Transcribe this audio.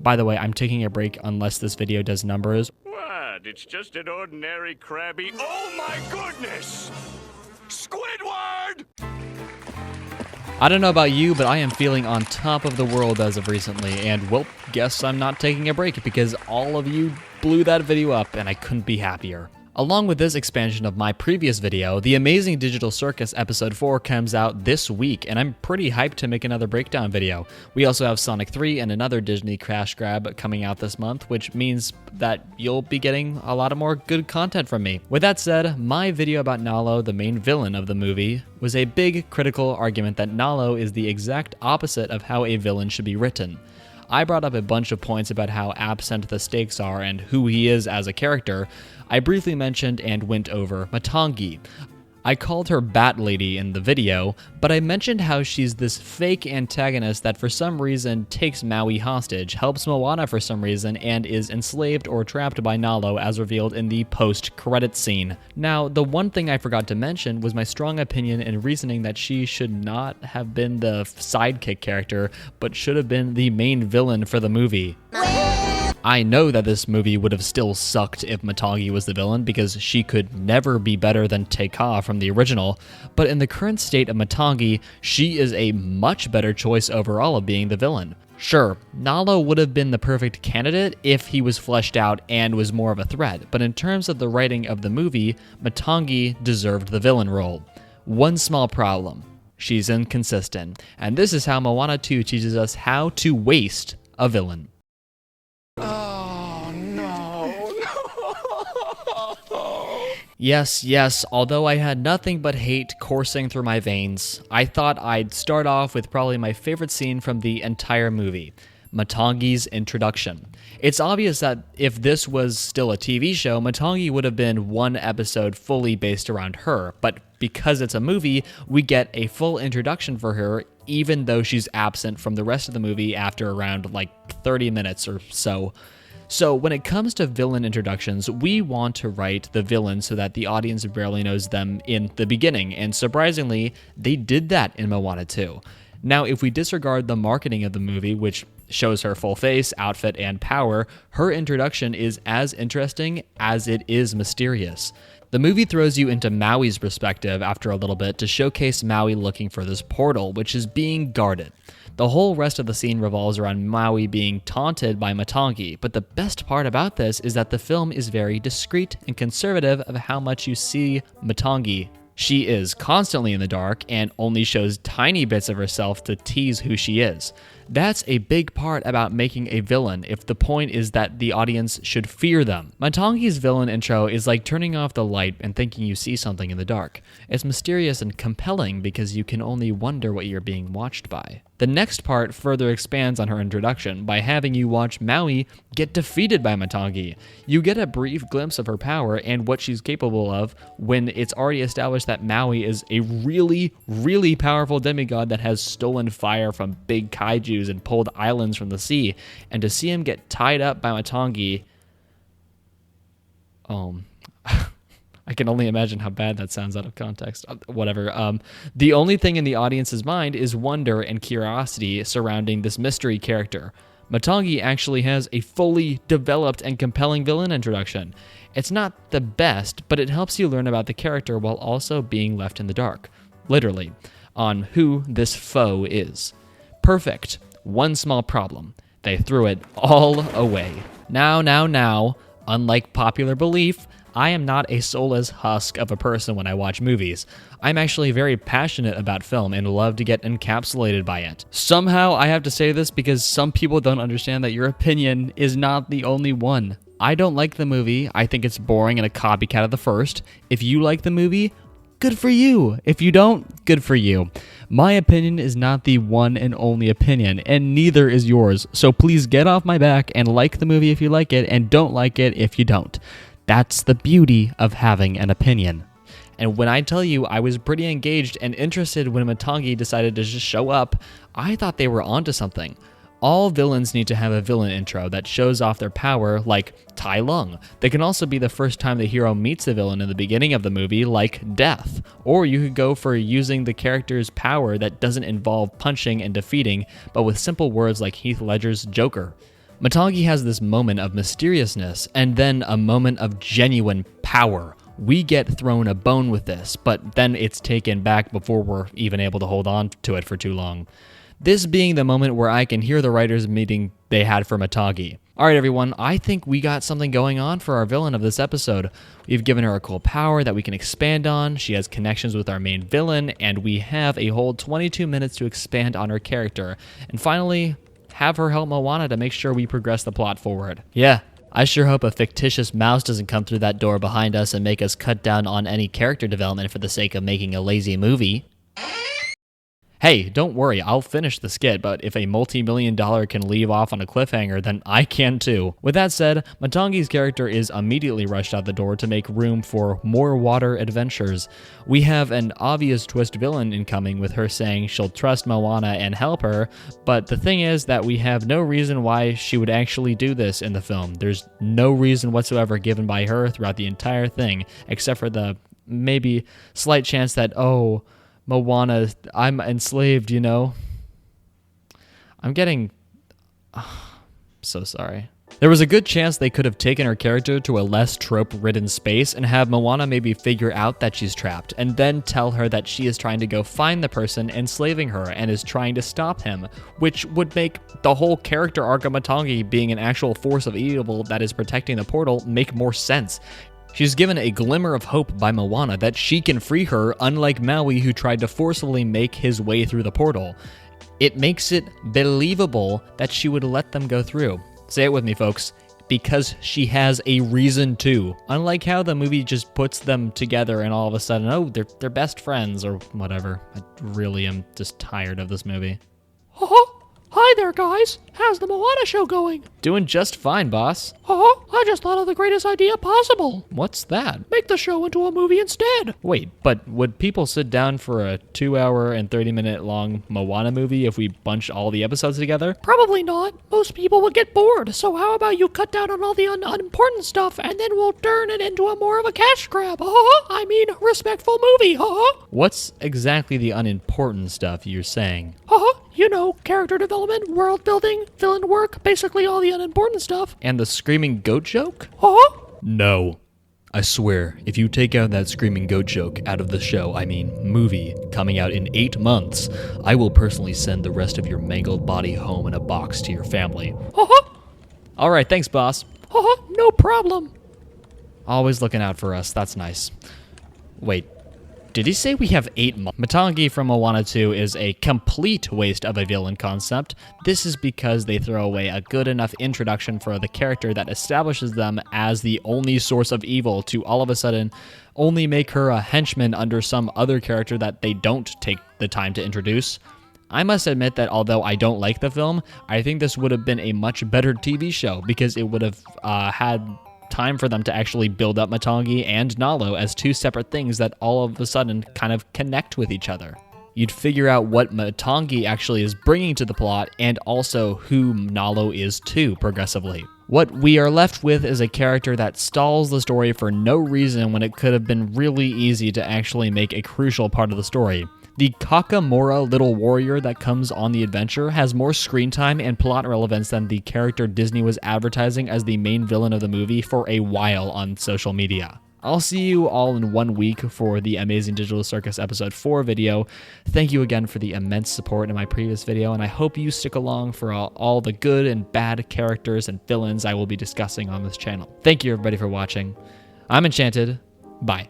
By the way, I'm taking a break unless this video does numbers. What? It's just an ordinary crabby. Oh my goodness! Squidward! I don't know about you, but I am feeling on top of the world as of recently, and well, guess I'm not taking a break because all of you blew that video up and I couldn't be happier. Along with this expansion of my previous video, The Amazing Digital Circus Episode 4 comes out this week, and I'm pretty hyped to make another breakdown video. We also have Sonic 3 and another Disney Crash Grab coming out this month, which means that you'll be getting a lot of more good content from me. With that said, my video about Nalo, the main villain of the movie, was a big critical argument that Nalo is the exact opposite of how a villain should be written. I brought up a bunch of points about how absent the stakes are and who he is as a character. I briefly mentioned and went over Matangi. I called her Bat Lady in the video, but I mentioned how she's this fake antagonist that for some reason takes Maui hostage, helps Moana for some reason, and is enslaved or trapped by Nalo as revealed in the post-credit scene. Now, the one thing I forgot to mention was my strong opinion and reasoning that she should not have been the sidekick character, but should have been the main villain for the movie. I know that this movie would have still sucked if Matangi was the villain because she could never be better than Te-Ka from the original, but in the current state of Matangi, she is a much better choice overall of being the villain. Sure, Nalo would have been the perfect candidate if he was fleshed out and was more of a threat, but in terms of the writing of the movie, Matangi deserved the villain role. One small problem: she's inconsistent, and this is how Moana 2 teaches us how to waste a villain. Yes, although I had nothing but hate coursing through my veins, I thought I'd start off with probably my favorite scene from the entire movie, Matangi's introduction. It's obvious that if this was still a TV show, Matangi would have been one episode fully based around her, but because it's a movie, we get a full introduction for her, even though she's absent from the rest of the movie after around like 30 minutes or so. So when it comes to villain introductions, we want to write the villain so that the audience barely knows them in the beginning, and surprisingly, they did that in Moana 2. Now, if we disregard the marketing of the movie, which shows her full face, outfit, and power, her introduction is as interesting as it is mysterious. The movie throws you into Maui's perspective after a little bit to showcase Maui looking for this portal, which is being guarded. The whole rest of the scene revolves around Maui being taunted by Matangi, but the best part about this is that the film is very discreet and conservative of how much you see Matangi. She is constantly in the dark and only shows tiny bits of herself to tease who she is. That's a big part about making a villain if the point is that the audience should fear them. Matangi's villain intro is like turning off the light and thinking you see something in the dark. It's mysterious and compelling because you can only wonder what you're being watched by. The next part further expands on her introduction by having you watch Maui get defeated by Matangi. You get a brief glimpse of her power and what she's capable of when it's already established that Maui is a really powerful demigod that has stolen fire from big kaijus and pulled islands from the sea. And to see him get tied up by Matangi, I can only imagine how bad that sounds out of context. Whatever. The only thing in the audience's mind is wonder and curiosity surrounding this mystery character. Matangi actually has a fully developed and compelling villain introduction. It's not the best, but it helps you learn about the character while also being left in the dark, literally, on who this foe is. Perfect. One small problem: they threw it all away. Now, unlike popular belief, I am not a soulless husk of a person when I watch movies. I'm actually very passionate about film and love to get encapsulated by it. Somehow I have to say this because some people don't understand that your opinion is not the only one. I don't like the movie. I think it's boring and a copycat of the first. If you like the movie, good for you. If you don't, good for you. My opinion is not the one and only opinion, and neither is yours. So please get off my back and like the movie if you like it, and don't like it if you don't. That's the beauty of having an opinion. And when I tell you I was pretty engaged and interested when Matangi decided to just show up, I thought they were onto something. All villains need to have a villain intro that shows off their power, like Tai Lung. They can also be the first time the hero meets a villain in the beginning of the movie, like Death. Or you could go for using the character's power that doesn't involve punching and defeating, but with simple words like Heath Ledger's Joker. Matangi has this moment of mysteriousness and then a moment of genuine power. We get thrown a bone with this, but then it's taken back before we're even able to hold on to it for too long. This being the moment where I can hear the writers' meeting they had for Matangi. Alright everyone, I think we got something going on for our villain of this episode. We've given her a cool power that we can expand on, she has connections with our main villain, and we have a whole 22 minutes to expand on her character. And finally, have her help Moana to make sure we progress the plot forward. Yeah, I sure hope a fictitious mouse doesn't come through that door behind us and make us cut down on any character development for the sake of making a lazy movie. Hey, don't worry, I'll finish the skit, but if a multi-million-dollar can leave off on a cliffhanger, then I can too. With that said, Matangi's character is immediately rushed out the door to make room for more water adventures. We have an obvious twist villain incoming with her saying she'll trust Moana and help her, but the thing is that we have no reason why she would actually do this in the film. There's no reason whatsoever given by her throughout the entire thing, except for the maybe slight chance that, oh, Moana, I'm enslaved, you know? I'm getting... so sorry. There was a good chance they could have taken her character to a less trope-ridden space and have Moana maybe figure out that she's trapped, and then tell her that she is trying to go find the person enslaving her and is trying to stop him, which would make the whole character arc of Matangi being an actual force of evil that is protecting the portal make more sense. She's given a glimmer of hope by Moana that she can free her, unlike Maui, who tried to forcibly make his way through the portal. It makes it believable that she would let them go through. Say it with me, folks. Because she has a reason to. Unlike how the movie just puts them together and all of a sudden, oh, they're best friends or whatever. I really am just tired of this movie. Hi there, guys. How's the Moana show going? Doing just fine, boss. I just thought of the greatest idea possible. What's that? Make the show into a movie instead. Wait, but would people sit down for a 2-hour and 30-minute long Moana movie if we bunch all the episodes together? Probably not. Most people would get bored, so how about you cut down on all the unimportant stuff and then we'll turn it into a more of a cash grab. I mean, respectful movie. What's exactly the unimportant stuff you're saying? You know, character development, world building, villain work, basically all the unimportant stuff. And the screaming goat joke? No. I swear, if you take out that screaming goat joke out of the show, I mean movie, coming out in 8 months, I will personally send the rest of your mangled body home in a box to your family. Alright, thanks, boss. No problem. Always looking out for us, that's nice. Wait. Did he say we have 8 months? Matangi from Moana 2 is a complete waste of a villain concept. This is because they throw away a good enough introduction for the character that establishes them as the only source of evil to all of a sudden only make her a henchman under some other character that they don't take the time to introduce. I must admit that although I don't like the film, I think this would have been a much better TV show because it would have had time for them to actually build up Matangi and Nalo as 2 separate things that all of a sudden kind of connect with each other. You'd figure out what Matangi actually is bringing to the plot and also who Nalo is too progressively. What we are left with is a character that stalls the story for no reason when it could have been really easy to actually make a crucial part of the story. The Kakamora little warrior that comes on the adventure has more screen time and plot relevance than the character Disney was advertising as the main villain of the movie for a while on social media. I'll see you all in 1 week for the Amazing Digital Circus Episode 4 video. Thank you again for the immense support in my previous video, and I hope you stick along for all the good and bad characters and villains I will be discussing on this channel. Thank you everybody for watching. I'm Enchanted. Bye.